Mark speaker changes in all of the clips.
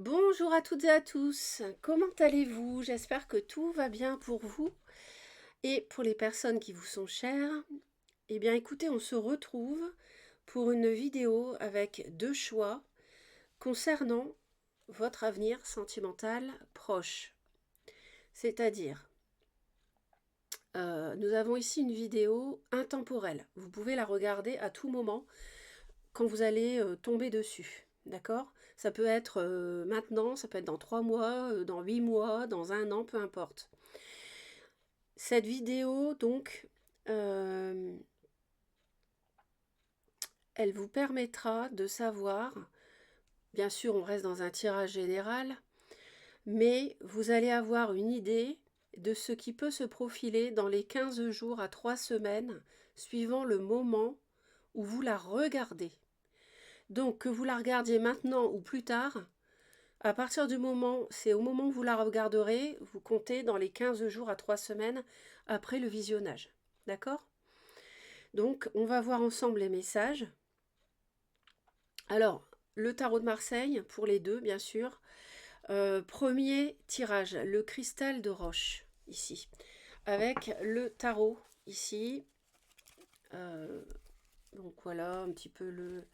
Speaker 1: Bonjour à toutes et à tous, comment allez-vous? J'espère que tout va bien pour vous et pour les personnes qui vous sont chères. Eh bien écoutez, on se retrouve pour une vidéo avec deux choix concernant votre avenir sentimental proche. C'est-à-dire, nous avons ici une vidéo intemporelle. Vous pouvez la regarder à tout moment quand vous allez tomber dessus. D'accord? Ça peut être maintenant, ça peut être dans 3 mois, dans 8 mois, dans un an, peu importe. Cette vidéo, donc, euh, elle vous permettra de savoir, bien sûr, on reste dans un tirage général, mais vous allez avoir une idée de ce qui peut se profiler dans les 15 jours à 3 semaines, suivant le moment où vous la regardez. Donc, que vous la regardiez maintenant ou plus tard, à partir du moment, c'est au moment où vous la regarderez, vous comptez dans les 15 jours à 3 semaines après le visionnage. D'accord? Donc, on va voir ensemble les messages. Alors, le tarot de Marseille, pour les deux, bien sûr. Premier tirage, le cristal de roche, ici. Avec le tarot, ici. Euh, donc voilà, un petit peu le...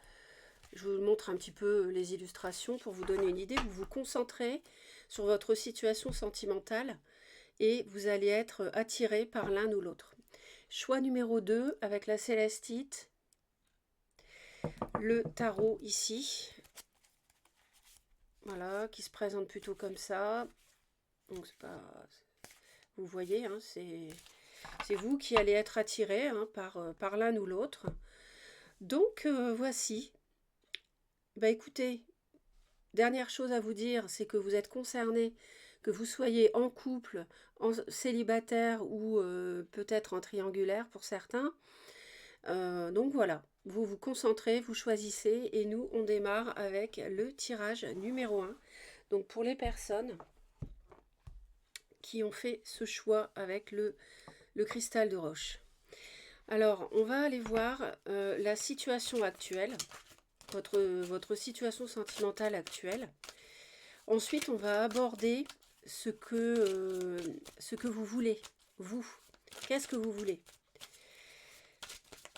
Speaker 1: Je vous montre un petit peu les illustrations pour vous donner une idée. Vous vous concentrez sur votre situation sentimentale et vous allez être attiré par l'un ou l'autre. Choix numéro 2 avec la célestite, le tarot ici, voilà, qui se présente plutôt comme ça. Donc c'est pas, vous voyez, hein, c'est vous qui allez être attiré hein, par l'un ou l'autre. Donc voici. Bah écoutez, dernière chose à vous dire, c'est que vous êtes concerné, que vous soyez en couple, en célibataire ou peut-être en triangulaire pour certains. Donc voilà, vous vous concentrez, vous choisissez et nous on démarre avec le tirage numéro 1. Donc pour les personnes qui ont fait ce choix avec le cristal de roche. Alors on va aller voir la situation actuelle, votre situation sentimentale actuelle. Ensuite on va aborder ce que vous voulez, vous. Qu'est-ce que vous voulez?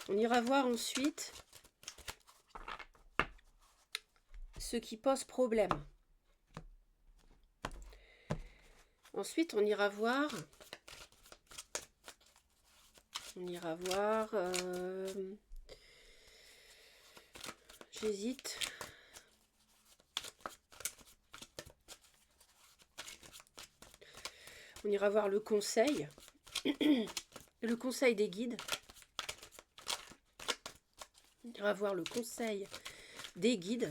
Speaker 1: On ira voir ensuite ce qui pose problème. Ensuite, on ira voir. J'hésite. On ira voir le conseil. Le conseil des guides. On ira voir le conseil des guides.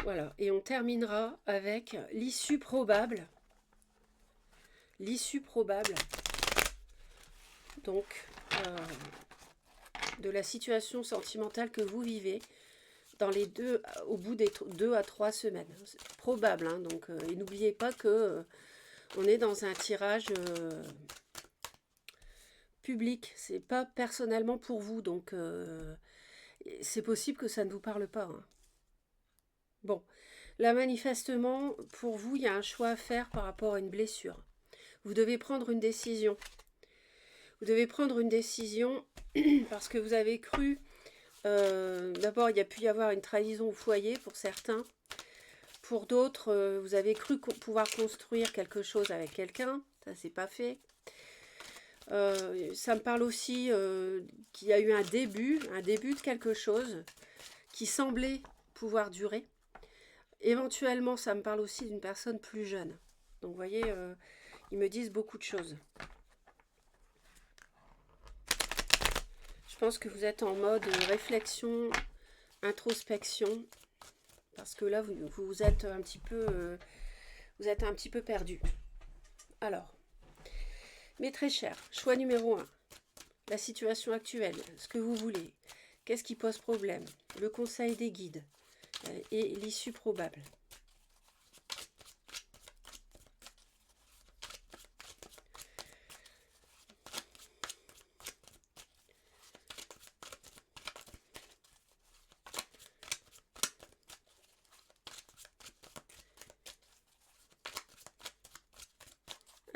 Speaker 1: Voilà. Et on terminera avec l'issue probable. L'issue probable. Donc, de la situation sentimentale que vous vivez dans les au bout des 2 à 3 semaines. C'est probable, hein, donc, et n'oubliez pas que on est dans un tirage public, c'est pas personnellement pour vous, donc c'est possible que ça ne vous parle pas. Hein. Bon, là manifestement, pour vous, il y a un choix à faire par rapport à une blessure. Vous devez prendre une décision. Vous devez prendre une décision parce que vous avez cru, d'abord il y a pu y avoir une trahison au foyer pour certains. Pour d'autres, vous avez cru pouvoir construire quelque chose avec quelqu'un, ça s'est pas fait. Ça me parle aussi qu'il y a eu un début de quelque chose qui semblait pouvoir durer. Éventuellement, ça me parle aussi d'une personne plus jeune. Donc, vous voyez, ils me disent beaucoup de choses. Je pense que vous êtes en mode réflexion, introspection, parce que là, vous êtes un petit peu perdu. Alors, mes très chers, choix numéro 1. La situation actuelle, ce que vous voulez, qu'est-ce qui pose problème, le conseil des guides et l'issue probable.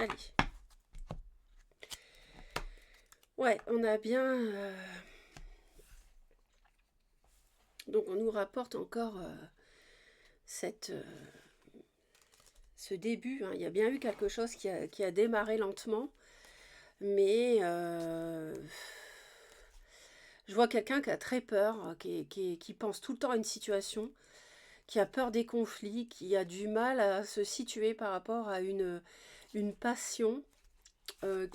Speaker 1: Allez. Ouais, on a bien... Donc on nous rapporte encore ce début. Hein. Il y a bien eu quelque chose qui a démarré lentement. Mais je vois quelqu'un qui a très peur, qui pense tout le temps à une situation, qui a peur des conflits, qui a du mal à se situer par rapport à une passion, une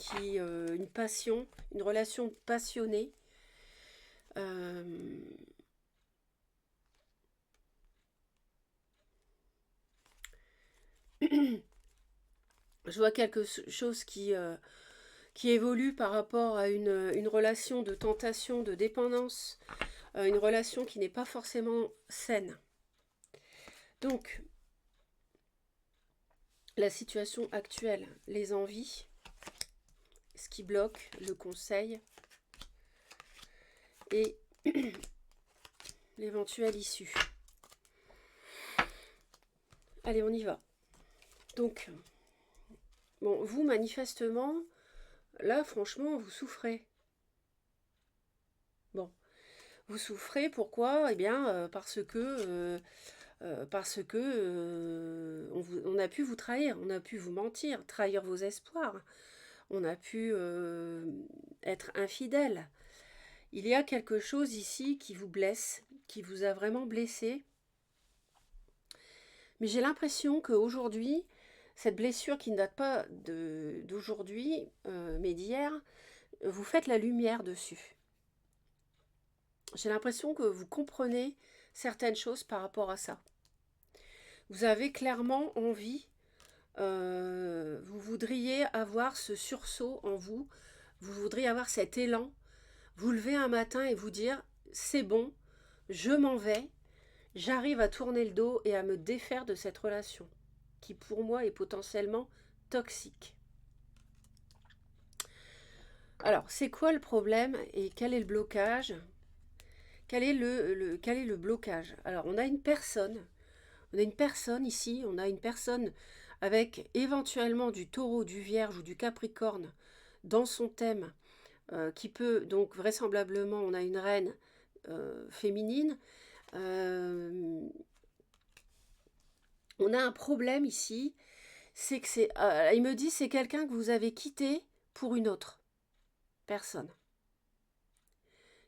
Speaker 1: relation passionnée. Euh, je vois quelque chose qui évolue par rapport à une relation de tentation, de dépendance, une relation qui n'est pas forcément saine. Donc, la situation actuelle, les envies, ce qui bloque, le conseil et l'éventuelle issue. Allez, on y va. Donc, bon, vous, manifestement, là, franchement, vous souffrez. Bon, vous souffrez, pourquoi? Eh bien, parce que on a pu vous trahir, on a pu vous mentir, trahir vos espoirs, on a pu être infidèle. Il y a quelque chose ici qui vous blesse, qui vous a vraiment blessé. Mais j'ai l'impression qu'aujourd'hui, cette blessure qui ne date pas d'aujourd'hui, mais d'hier, vous faites la lumière dessus. J'ai l'impression que vous comprenez certaines choses par rapport à ça. Vous avez clairement envie, vous voudriez avoir ce sursaut en vous, vous voudriez avoir cet élan, vous lever un matin et vous dire « c'est bon, je m'en vais ». J'arrive à tourner le dos et à me défaire de cette relation qui pour moi est potentiellement toxique. Alors, c'est quoi le problème et quel est le blocage? Quel est le blocage? Alors, on a une personne ici, on a une personne avec éventuellement du taureau, du vierge ou du capricorne dans son thème qui peut, donc vraisemblablement, on a une reine féminine. On a un problème ici, c'est que il me dit c'est quelqu'un que vous avez quitté pour une autre personne.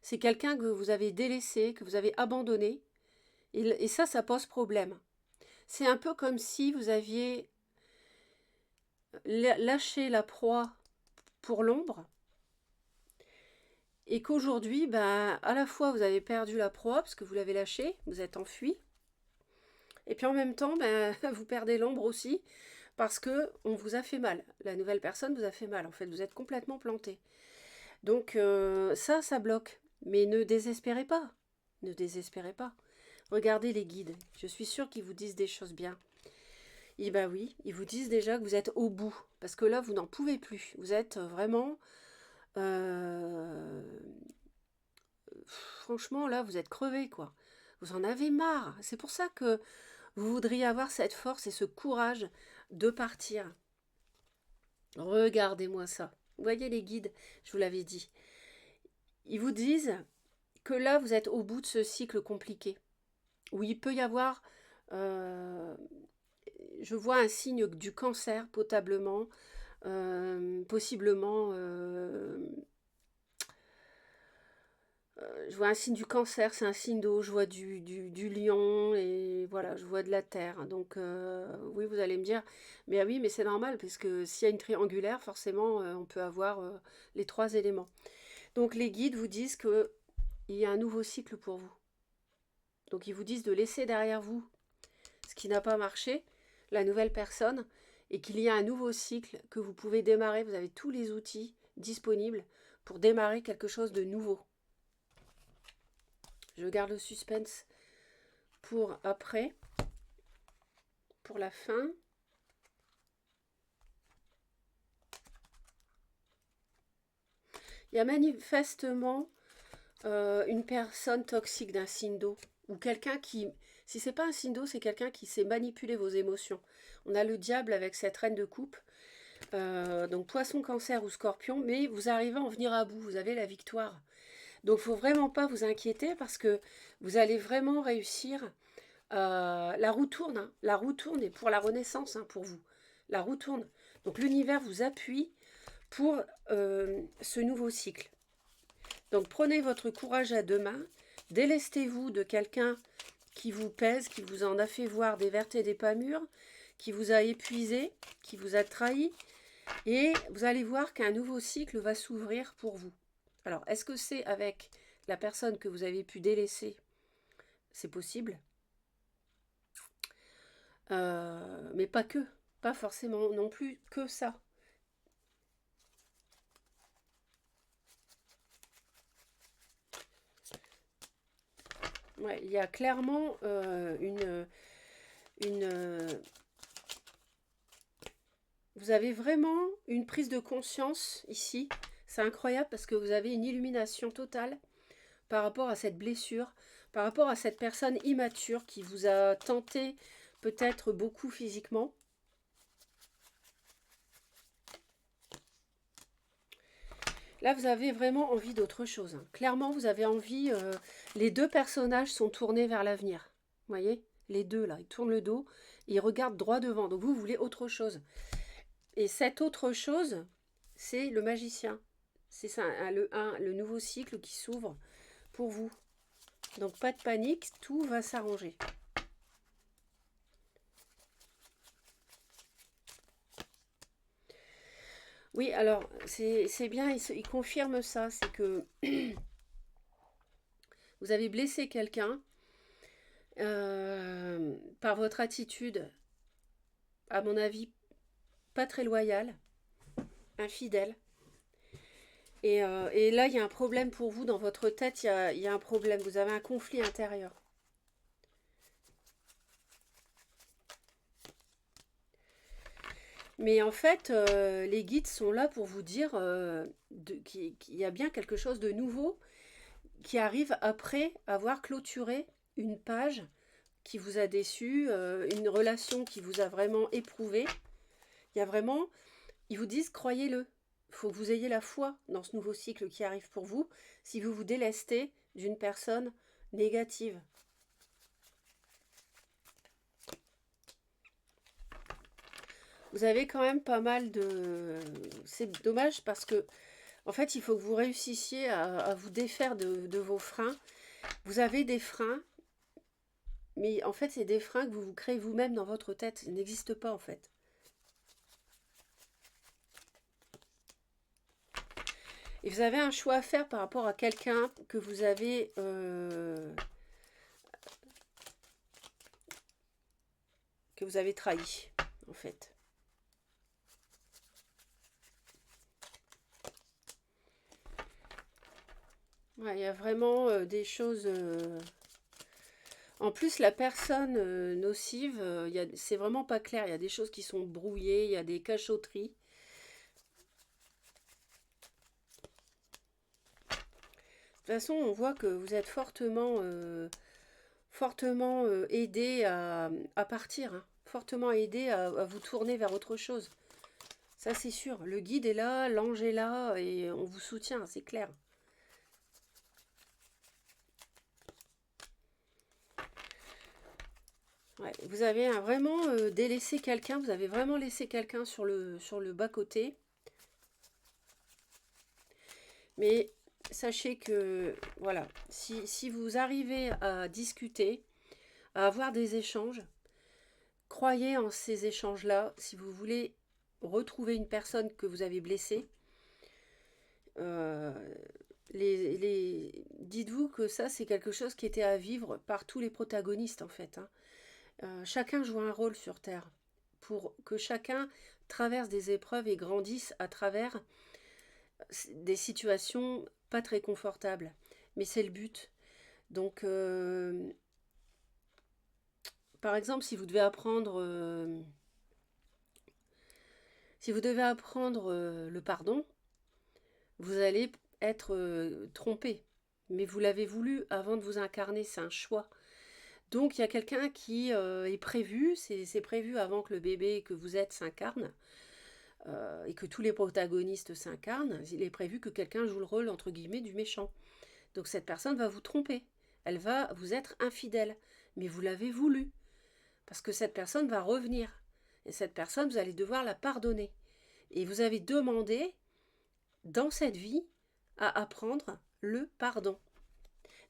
Speaker 1: C'est quelqu'un que vous avez délaissé, que vous avez abandonné, et ça pose problème. C'est un peu comme si vous aviez lâché la proie pour l'ombre, et qu'aujourd'hui, ben, à la fois vous avez perdu la proie parce que vous l'avez lâchée, vous êtes enfui, et puis en même temps, ben, vous perdez l'ombre aussi, parce que on vous a fait mal. La nouvelle personne vous a fait mal. En fait, vous êtes complètement planté. Donc ça bloque. Mais ne désespérez pas. Ne désespérez pas. Regardez les guides. Je suis sûre qu'ils vous disent des choses bien. Et ben oui, ils vous disent déjà que vous êtes au bout. Parce que là, vous n'en pouvez plus. Vous êtes vraiment... franchement, là, vous êtes crevé, quoi. Vous en avez marre. C'est pour ça que vous voudriez avoir cette force et ce courage de partir. Regardez-moi ça. Vous voyez les guides, je vous l'avais dit. Ils vous disent que là, vous êtes au bout de ce cycle compliqué, où il peut y avoir, je vois un signe du cancer, possiblement, je vois un signe du cancer, c'est un signe d'eau, je vois du lion, et voilà, je vois de la terre. Donc oui, vous allez me dire, mais ah oui, mais c'est normal, parce que s'il y a une triangulaire, forcément, on peut avoir les trois éléments. Donc les guides vous disent qu'il y a un nouveau cycle pour vous. Donc ils vous disent de laisser derrière vous ce qui n'a pas marché, la nouvelle personne, et qu'il y a un nouveau cycle que vous pouvez démarrer. Vous avez tous les outils disponibles pour démarrer quelque chose de nouveau. Je garde le suspense pour après, pour la fin. Il y a manifestement une personne toxique d'un signe d'eau, ou quelqu'un qui, si c'est pas un signe d'eau, c'est quelqu'un qui sait manipuler vos émotions. On a le diable avec cette reine de coupe. Donc poisson, cancer ou scorpion, mais vous arrivez à en venir à bout, vous avez la victoire. Donc il ne faut vraiment pas vous inquiéter parce que vous allez vraiment réussir. La roue tourne, hein. La roue tourne et pour la renaissance, hein, pour vous. La roue tourne. Donc l'univers vous appuie pour ce nouveau cycle. Donc prenez votre courage à deux mains, délestez-vous de quelqu'un qui vous pèse, qui vous en a fait voir des vertes et des pas mûres, qui vous a épuisé, qui vous a trahi, et vous allez voir qu'un nouveau cycle va s'ouvrir pour vous. Alors, est-ce que c'est avec la personne que vous avez pu délaisser? C'est possible. Mais pas que. Pas forcément non plus que ça. Ouais, il y a clairement une vous avez vraiment une prise de conscience ici. C'est incroyable parce que vous avez une illumination totale par rapport à cette blessure, par rapport à cette personne immature qui vous a tenté peut-être beaucoup physiquement. Là, vous avez vraiment envie d'autre chose, hein. Clairement, vous avez envie... les deux personnages sont tournés vers l'avenir. Vous voyez? Les deux, là, ils tournent le dos et ils regardent droit devant. Donc, vous voulez autre chose. Et cette autre chose, c'est le magicien. C'est ça, le nouveau cycle qui s'ouvre pour vous. Donc, pas de panique, tout va s'arranger. Oui, alors, c'est bien, il confirme ça. C'est que vous avez blessé quelqu'un par votre attitude, à mon avis, pas très loyale, infidèle. Et là, il y a un problème pour vous dans votre tête, il y a un problème, vous avez un conflit intérieur. Mais en fait, les guides sont là pour vous dire qu'il y a bien quelque chose de nouveau qui arrive après avoir clôturé une page qui vous a déçu, une relation qui vous a vraiment éprouvé. Il y a vraiment, ils vous disent, croyez-le. Il faut que vous ayez la foi dans ce nouveau cycle qui arrive pour vous si vous vous délestez d'une personne négative. Vous avez quand même pas mal de... C'est dommage parce que, en fait, il faut que vous réussissiez à vous défaire de vos freins. Vous avez des freins, mais en fait, c'est des freins que vous vous créez vous-même dans votre tête. Ils n'existent pas, en fait. Et vous avez un choix à faire par rapport à quelqu'un que vous avez... trahi, en fait. Ouais, il y a vraiment des choses... En plus, la personne nocive, c'est vraiment pas clair. Il y a des choses qui sont brouillées, il y a des cachotteries. De toute façon, on voit que vous êtes fortement aidé à partir, hein. Fortement aidé à vous tourner vers autre chose. Ça, c'est sûr. Le guide est là, l'ange est là, et on vous soutient, c'est clair. Ouais, vous avez vraiment délaissé quelqu'un, vous avez vraiment laissé quelqu'un sur le bas-côté. Mais sachez que, voilà, si vous arrivez à discuter, à avoir des échanges, croyez en ces échanges-là. Si vous voulez retrouver une personne que vous avez blessée, euh, dites-vous que ça, c'est quelque chose qui était à vivre par tous les protagonistes, en fait, hein. Chacun joue un rôle sur Terre pour que chacun traverse des épreuves et grandisse à travers des situations pas très confortables. Mais c'est le but. Donc, par exemple, si vous devez apprendre le pardon, vous allez être trompé. Mais vous l'avez voulu avant de vous incarner, c'est un choix. Donc il y a quelqu'un qui est prévu, c'est prévu avant que le bébé que vous êtes s'incarne. et que tous les protagonistes s'incarnent, il est prévu que quelqu'un joue le rôle, entre guillemets, du méchant. Donc cette personne va vous tromper. Elle va vous être infidèle. Mais vous l'avez voulu. Parce que cette personne va revenir. Et cette personne, vous allez devoir la pardonner. Et vous avez demandé, dans cette vie, à apprendre le pardon.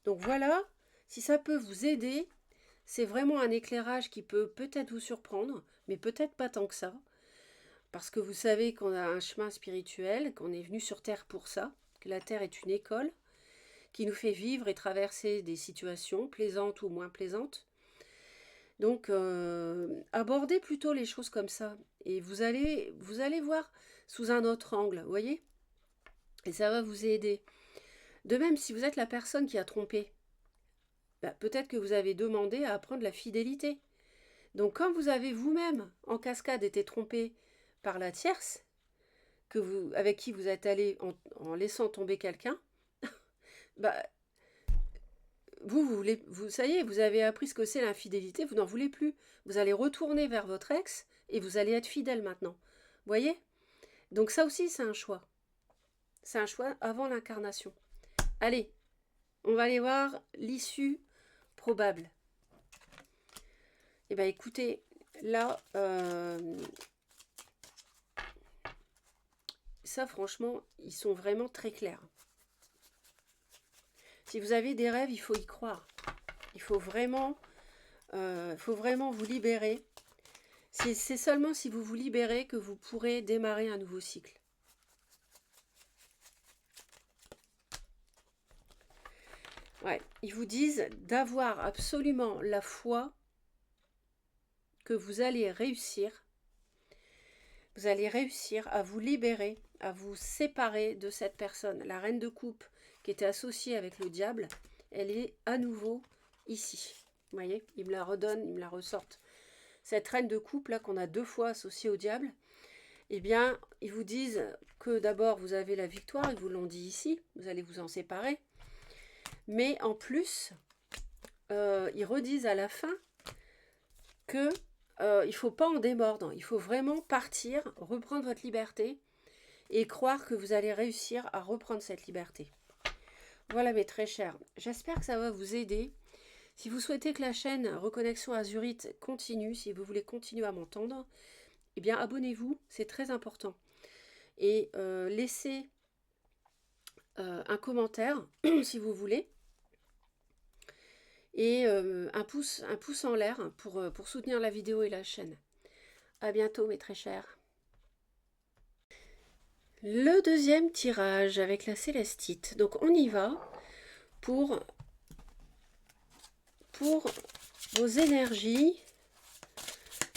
Speaker 1: Donc voilà, si ça peut vous aider, c'est vraiment un éclairage qui peut peut-être vous surprendre, mais peut-être pas tant que ça. Parce que vous savez qu'on a un chemin spirituel, qu'on est venu sur Terre pour ça, que la Terre est une école qui nous fait vivre et traverser des situations plaisantes ou moins plaisantes. Donc, abordez plutôt les choses comme ça. Et vous allez voir sous un autre angle, vous voyez? Et ça va vous aider. De même, si vous êtes la personne qui a trompé, bah, peut-être que vous avez demandé à apprendre la fidélité. Donc, quand vous avez vous-même, en cascade, été trompé par la tierce, avec qui vous êtes allé en laissant tomber quelqu'un, bah, ça y est, vous avez appris ce que c'est l'infidélité, vous n'en voulez plus. Vous allez retourner vers votre ex et vous allez être fidèle maintenant. Vous voyez? Donc ça aussi, c'est un choix. C'est un choix avant l'incarnation. Allez, on va aller voir l'issue probable. Eh bien, écoutez, là, ça, franchement, ils sont vraiment très clairs. Si vous avez des rêves, il faut y croire. Il faut vraiment vous libérer. C'est seulement si vous vous libérez que vous pourrez démarrer un nouveau cycle. Ouais, ils vous disent d'avoir absolument la foi que vous allez réussir. Vous allez réussir à vous libérer, à vous séparer de cette personne. La reine de coupe qui était associée avec le diable, elle est à nouveau ici. Vous voyez, ils me la redonnent, ils me la ressortent. Cette reine de coupe là qu'on a 2 fois associée au diable, eh bien, ils vous disent que d'abord vous avez la victoire, ils vous l'ont dit ici, vous allez vous en séparer. Mais en plus, ils redisent à la fin que il ne faut pas en démordre. Il faut vraiment partir, reprendre votre liberté et croire que vous allez réussir à reprendre cette liberté. Voilà mes très chers, j'espère que ça va vous aider. Si vous souhaitez que la chaîne Reconnexion Azurite continue, si vous voulez continuer à m'entendre, eh bien abonnez-vous, c'est très important. Et laissez un commentaire si vous voulez. Et un pouce en l'air pour soutenir la vidéo et la chaîne. À bientôt mes très chers. Le deuxième tirage avec la célestite. Donc on y va pour vos énergies.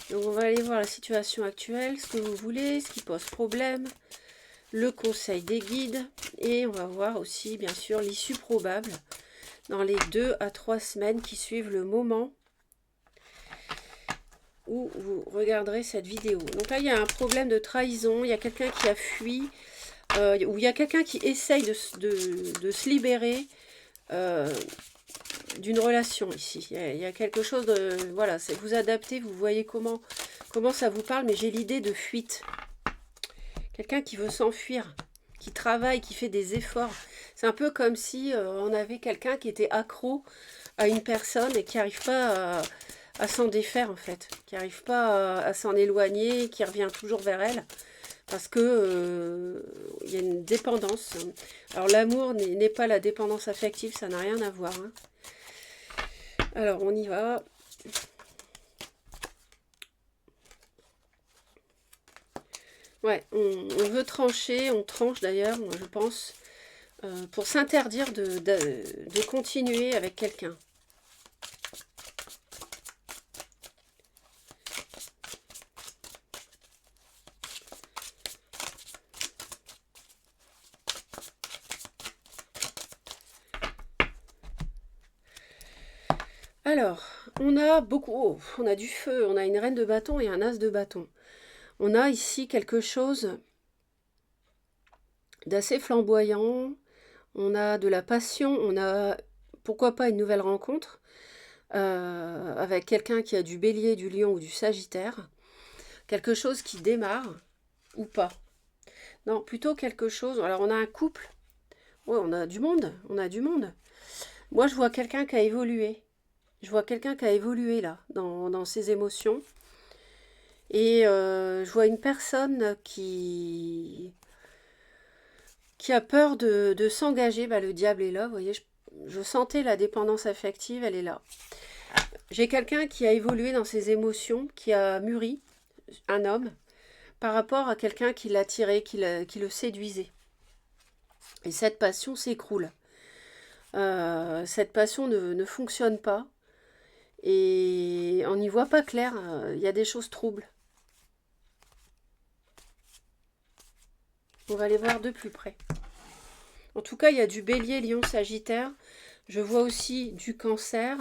Speaker 1: Donc on va aller voir la situation actuelle, ce que vous voulez, ce qui pose problème, le conseil des guides. Et on va voir aussi bien sûr l'issue probable dans les 2 à 3 semaines qui suivent le moment où vous regarderez cette vidéo. Donc là, il y a un problème de trahison, il y a quelqu'un qui a fui, ou il y a quelqu'un qui essaye de se libérer d'une relation ici. Il y a quelque chose de... Voilà, c'est vous adapter, vous voyez comment ça vous parle, mais j'ai l'idée de fuite. Quelqu'un qui veut s'enfuir, qui travaille, qui fait des efforts. C'est un peu comme si on avait quelqu'un qui était accro à une personne et qui n'arrive pas à s'en défaire en fait, qui n'arrive pas à s'en éloigner, qui revient toujours vers elle, parce que il y a une dépendance. Alors l'amour n'est pas la dépendance affective, ça n'a rien à voir. Hein. Alors on y va. Ouais, on veut trancher, on tranche d'ailleurs, moi je pense, pour s'interdire de continuer avec quelqu'un. Alors, on a on a du feu, on a une reine de bâton et un as de bâton. On a ici quelque chose d'assez flamboyant, on a de la passion, on a pourquoi pas une nouvelle rencontre avec quelqu'un qui a du bélier, du lion ou du sagittaire. Quelque chose qui démarre, ou pas. Non, plutôt quelque chose. Alors, on a un couple. Oui, on a du monde. On a du monde. Moi, je vois quelqu'un qui a évolué. Je vois quelqu'un qui a évolué là, dans ses émotions. Et je vois une personne qui a peur de s'engager. Bah, le diable est là, vous voyez, je sentais la dépendance affective, elle est là. J'ai quelqu'un qui a évolué dans ses émotions, qui a mûri, un homme, par rapport à quelqu'un qui l'attirait, qui le séduisait. Et cette passion s'écroule. Cette passion ne fonctionne pas. Et on n'y voit pas clair. Il y a des choses troubles. On va les voir de plus près. En tout cas, il y a du bélier, lion, sagittaire. Je vois aussi du cancer.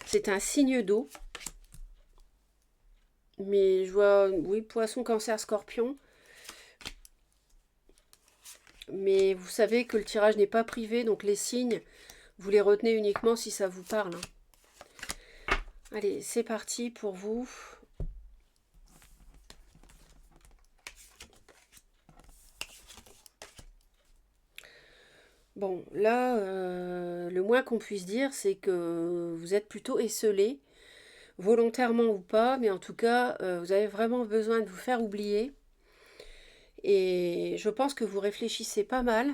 Speaker 1: C'est un signe d'eau. Mais je vois, oui, poisson, cancer, scorpion. Mais vous savez que le tirage n'est pas privé, donc les signes, vous les retenez uniquement si ça vous parle. Allez, c'est parti pour vous. Bon, là, le moins qu'on puisse dire, c'est que vous êtes plutôt esselé, volontairement ou pas, mais en tout cas, vous avez vraiment besoin de vous faire oublier. Et je pense que vous réfléchissez pas mal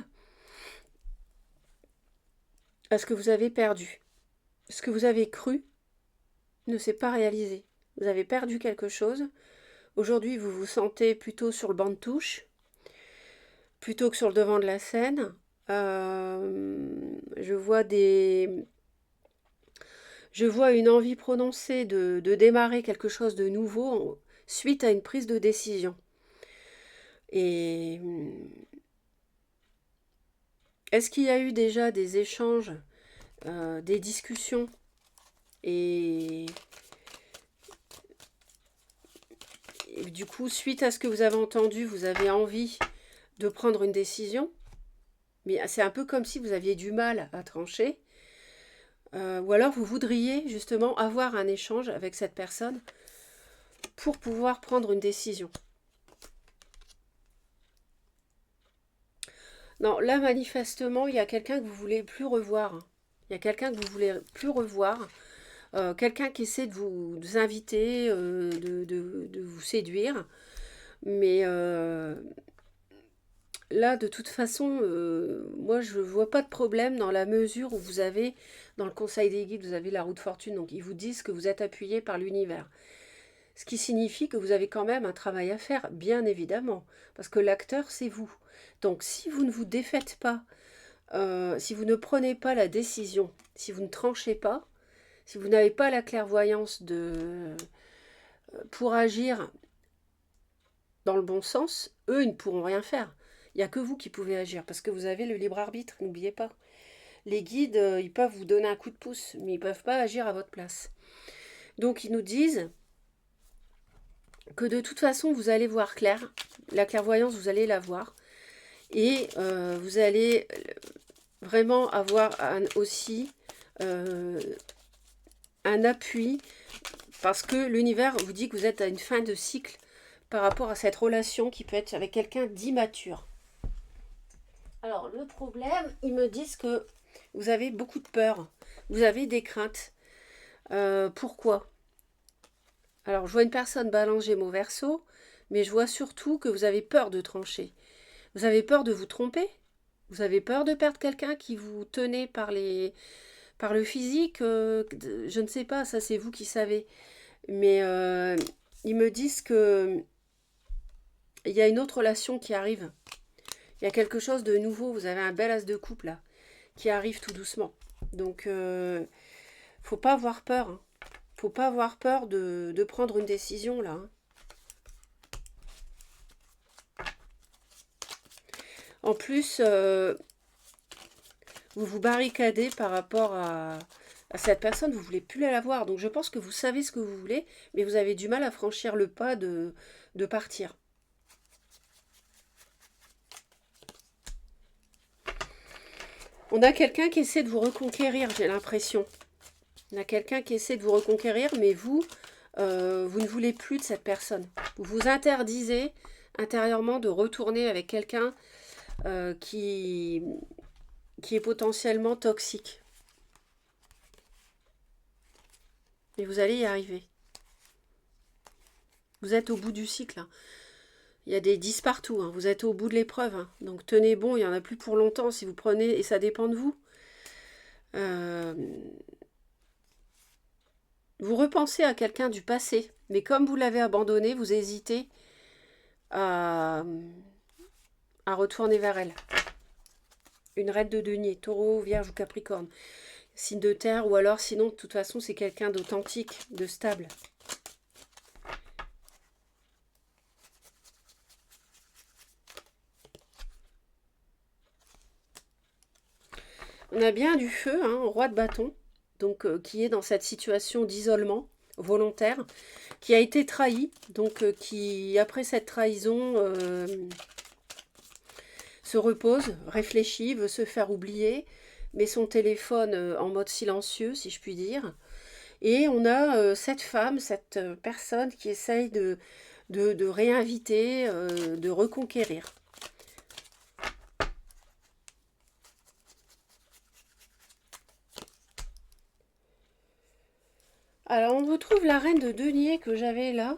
Speaker 1: à ce que vous avez perdu. Ce que vous avez cru ne s'est pas réalisé. Vous avez perdu quelque chose. Aujourd'hui, vous vous sentez plutôt sur le banc de touche, plutôt que sur le devant de la scène. Je vois une envie prononcée de démarrer quelque chose de nouveau suite à une prise de décision. Et est-ce qu'il y a eu déjà des échanges, des discussions et du coup, suite à ce que vous avez entendu, vous avez envie de prendre une décision, mais c'est un peu comme si vous aviez du mal à trancher, ou alors vous voudriez justement avoir un échange avec cette personne pour pouvoir prendre une décision. Non, là manifestement, il y a quelqu'un que vous voulez plus revoir. Il y a quelqu'un que vous voulez plus revoir. Quelqu'un qui essaie de vous inviter, de vous séduire. Mais là, de toute façon, moi, je ne vois pas de problème dans la mesure où vous avez, dans le conseil des guides, vous avez la roue de fortune. Donc, ils vous disent que vous êtes appuyé par l'univers. Ce qui signifie que vous avez quand même un travail à faire, bien évidemment. Parce que l'acteur, c'est vous. Donc, si vous ne vous défaites pas, si vous ne prenez pas la décision, si vous ne tranchez pas, si vous n'avez pas la clairvoyance pour agir dans le bon sens, eux, ils ne pourront rien faire. Il n'y a que vous qui pouvez agir, parce que vous avez le libre arbitre, n'oubliez pas. Les guides, ils peuvent vous donner un coup de pouce, mais ils ne peuvent pas agir à votre place. Donc, ils nous disent que de toute façon, vous allez voir clair. La clairvoyance, vous allez la voir. Et vous allez vraiment avoir aussi un appui, parce que l'univers vous dit que vous êtes à une fin de cycle par rapport à cette relation qui peut être avec quelqu'un d'immature. Alors, le problème, ils me disent que vous avez beaucoup de peur, vous avez des craintes. Pourquoi? Alors, je vois une personne balance Gémeaux Verseau, mais je vois surtout que vous avez peur de trancher. Vous avez peur de vous tromper. Vous avez peur de perdre quelqu'un qui vous tenait par le physique. Je ne sais pas, ça c'est vous qui savez. Mais ils me disent que il y a une autre relation qui arrive. Il y a quelque chose de nouveau. Vous avez un bel as de couple là, qui arrive tout doucement. Donc, faut pas avoir peur. Hein. Faut pas avoir peur de prendre une décision là. Hein. En plus, vous vous barricadez par rapport à cette personne, vous ne voulez plus la voir. Donc je pense que vous savez ce que vous voulez, mais vous avez du mal à franchir le pas de partir. On a quelqu'un qui essaie de vous reconquérir, j'ai l'impression. On a quelqu'un qui essaie de vous reconquérir, mais vous, vous ne voulez plus de cette personne. Vous vous interdisez intérieurement de retourner avec quelqu'un qui est potentiellement toxique. Et vous allez y arriver. Vous êtes au bout du cycle. Hein. Il y a des 10 partout. Hein. Vous êtes au bout de l'épreuve. Hein. Donc tenez bon, il n'y en a plus pour longtemps si vous prenez, et ça dépend de vous. Vous repensez à quelqu'un du passé, mais comme vous l'avez abandonné, vous hésitez à retourner vers elle. Une reine de denier, taureau, vierge ou capricorne. Signe de terre, ou alors sinon, de toute façon, c'est quelqu'un d'authentique, de stable. On a bien du feu, hein, roi de bâton, donc qui est dans cette situation d'isolement volontaire, qui a été trahi, donc qui, après cette trahison, se repose, réfléchit, veut se faire oublier, met son téléphone en mode silencieux, si je puis dire. Et on a cette femme, cette personne qui essaye de réinviter, de reconquérir. Alors, on retrouve la reine de denier que j'avais là.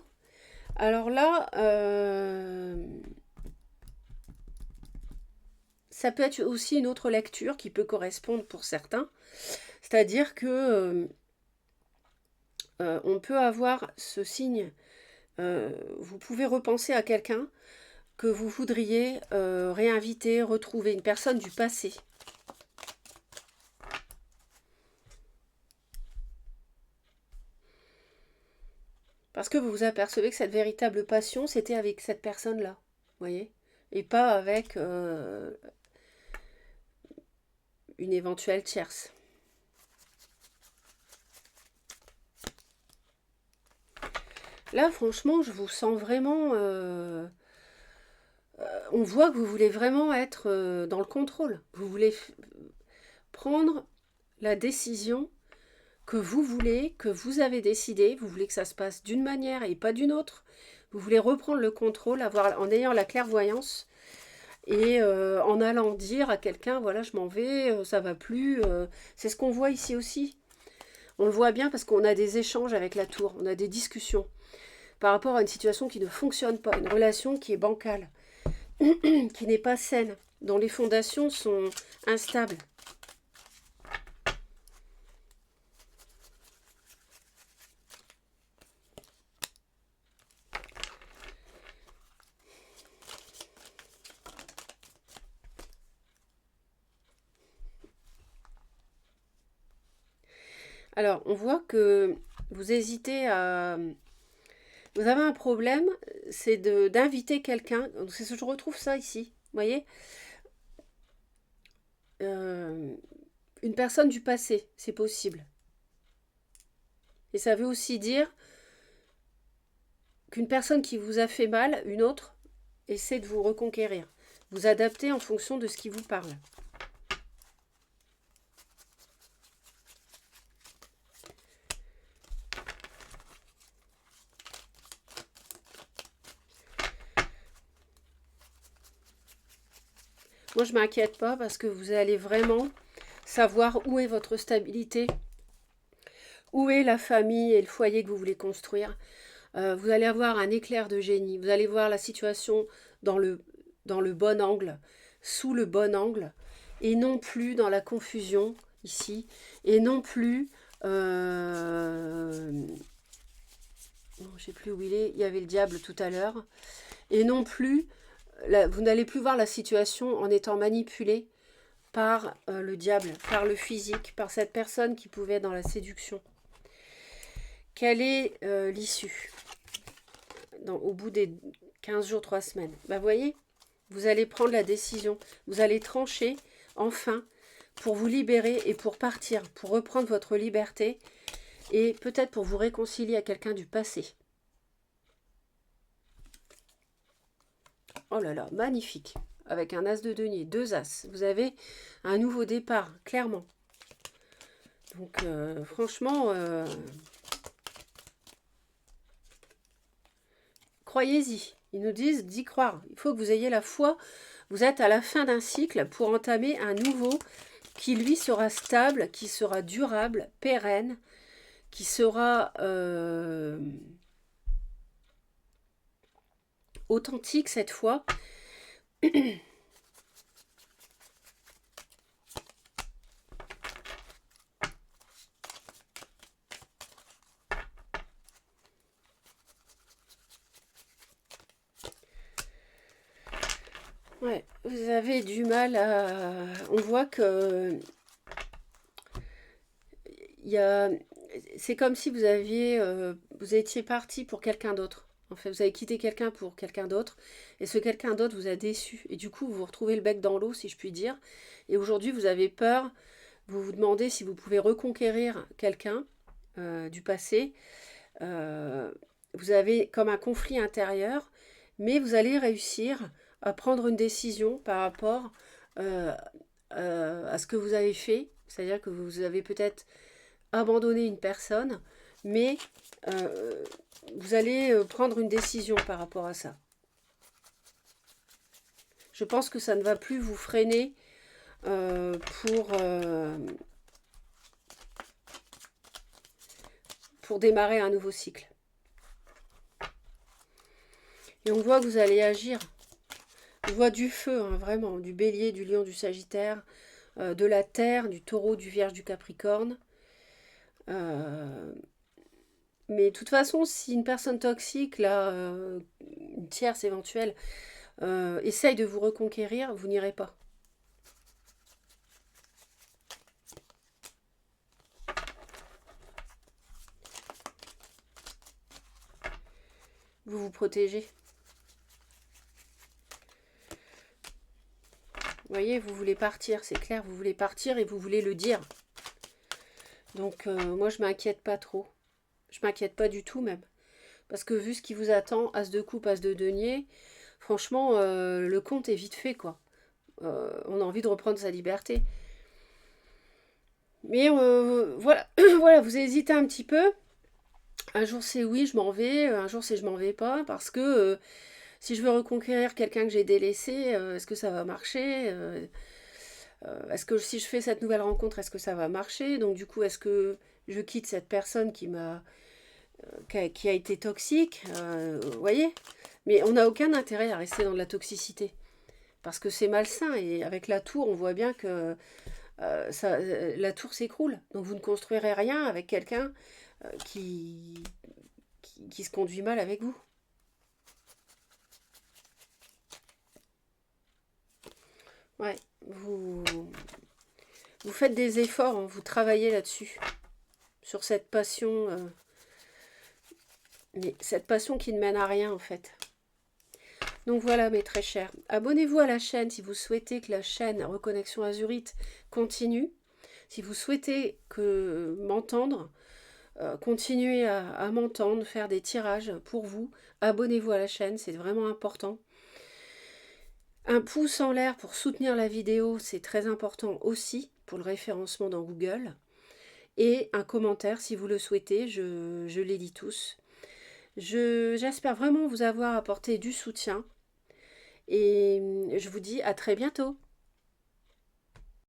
Speaker 1: Alors là, ça peut être aussi une autre lecture qui peut correspondre pour certains. C'est-à-dire que on peut avoir ce signe. Vous pouvez repenser à quelqu'un que vous voudriez réinviter, retrouver, une personne du passé. Parce que vous vous apercevez que cette véritable passion, c'était avec cette personne-là, vous voyez, et pas avec une éventuelle tierce. Là, franchement, je vous sens vraiment... on voit que vous voulez vraiment être dans le contrôle. Vous voulez prendre la décision que vous voulez, que vous avez décidé. Vous voulez que ça se passe d'une manière et pas d'une autre. Vous voulez reprendre le contrôle, en ayant la clairvoyance et en allant dire à quelqu'un, voilà, je m'en vais, ça va plus. C'est ce qu'on voit ici aussi. On le voit bien parce qu'on a des échanges avec la tour, on a des discussions par rapport à une situation qui ne fonctionne pas, une relation qui est bancale, qui n'est pas saine, dont les fondations sont instables. Alors, on voit que vous hésitez à... Vous avez un problème, c'est d'inviter quelqu'un. C'est ce que je retrouve ça ici, vous voyez, une personne du passé, c'est possible. Et ça veut aussi dire qu'une personne qui vous a fait mal, une autre, essaie de vous reconquérir. Vous adaptez en fonction de ce qui vous parle. Moi, je ne m'inquiète pas parce que vous allez vraiment savoir où est votre stabilité, où est la famille et le foyer que vous voulez construire. Vous allez avoir un éclair de génie. Vous allez voir la situation dans le bon angle, sous le bon angle, et non plus dans la confusion ici, et non plus... non, je ne sais plus où il est. Il y avait le diable tout à l'heure. Et non plus... vous n'allez plus voir la situation en étant manipulé par le diable, par le physique, par cette personne qui pouvait être dans la séduction. Quelle est l'issue au bout des 15 jours, 3 semaines? Vous voyez, vous allez prendre la décision, vous allez trancher enfin pour vous libérer et pour partir, pour reprendre votre liberté et peut-être pour vous réconcilier à quelqu'un du passé. Oh là là, magnifique. Avec un as de denier, 2 as. Vous avez un nouveau départ, clairement. Donc, franchement, croyez-y. Ils nous disent d'y croire. Il faut que vous ayez la foi. Vous êtes à la fin d'un cycle pour entamer un nouveau qui, lui, sera stable, qui sera durable, pérenne, qui sera authentique cette fois. Ouais, vous avez du mal à... On voit que il y a... c'est comme si vous aviez, vous étiez parti pour quelqu'un d'autre. En fait, vous avez quitté quelqu'un pour quelqu'un d'autre, et ce quelqu'un d'autre vous a déçu. Et du coup, vous vous retrouvez le bec dans l'eau, si je puis dire. Et aujourd'hui, vous avez peur. Vous vous demandez si vous pouvez reconquérir quelqu'un du passé. Vous avez comme un conflit intérieur, mais vous allez réussir à prendre une décision par rapport euh, à ce que vous avez fait. C'est-à-dire que vous avez peut-être abandonné une personne, mais vous allez prendre une décision par rapport à ça. Je pense que ça ne va plus vous freiner pour démarrer un nouveau cycle. Et on voit que vous allez agir. On voit du feu, hein, vraiment, du bélier, du lion, du sagittaire, de la terre, du taureau, du vierge, du capricorne. Mais de toute façon, si une personne toxique, là, une tierce éventuelle, essaye de vous reconquérir, vous n'irez pas. Vous vous protégez. Vous voyez, vous voulez partir, c'est clair, vous voulez partir et vous voulez le dire. Donc, moi, je m'inquiète pas trop. Je m'inquiète pas du tout, même. Parce que vu ce qui vous attend, as de coupe, as de denier, franchement, le compte est vite fait, quoi. On a envie de reprendre sa liberté. Mais voilà, voilà, vous hésitez un petit peu. Un jour c'est oui, je m'en vais. Un jour c'est je m'en vais pas. Parce que si je veux reconquérir quelqu'un que j'ai délaissé, est-ce que ça va marcher est-ce que si je fais cette nouvelle rencontre, est-ce que ça va marcher? Donc du coup, est-ce que je quitte cette personne qui a été toxique? Vous voyez? Mais on n'a aucun intérêt à rester dans de la toxicité. Parce que c'est malsain. Et avec la tour, on voit bien que la tour s'écroule. Donc vous ne construirez rien avec quelqu'un qui se conduit mal avec vous. Ouais, vous faites des efforts, hein, vous travaillez là-dessus, sur cette passion, mais cette passion qui ne mène à rien en fait. Donc voilà mes très chers, abonnez-vous à la chaîne si vous souhaitez que la chaîne Reconnexion Azurite continue. Si vous souhaitez que m'entendre, continuer à m'entendre, faire des tirages pour vous, abonnez-vous à la chaîne, c'est vraiment important. Un pouce en l'air pour soutenir la vidéo, c'est très important aussi pour le référencement dans Google. Et un commentaire si vous le souhaitez, je les lis tous. J'espère vraiment vous avoir apporté du soutien. Et je vous dis à très bientôt.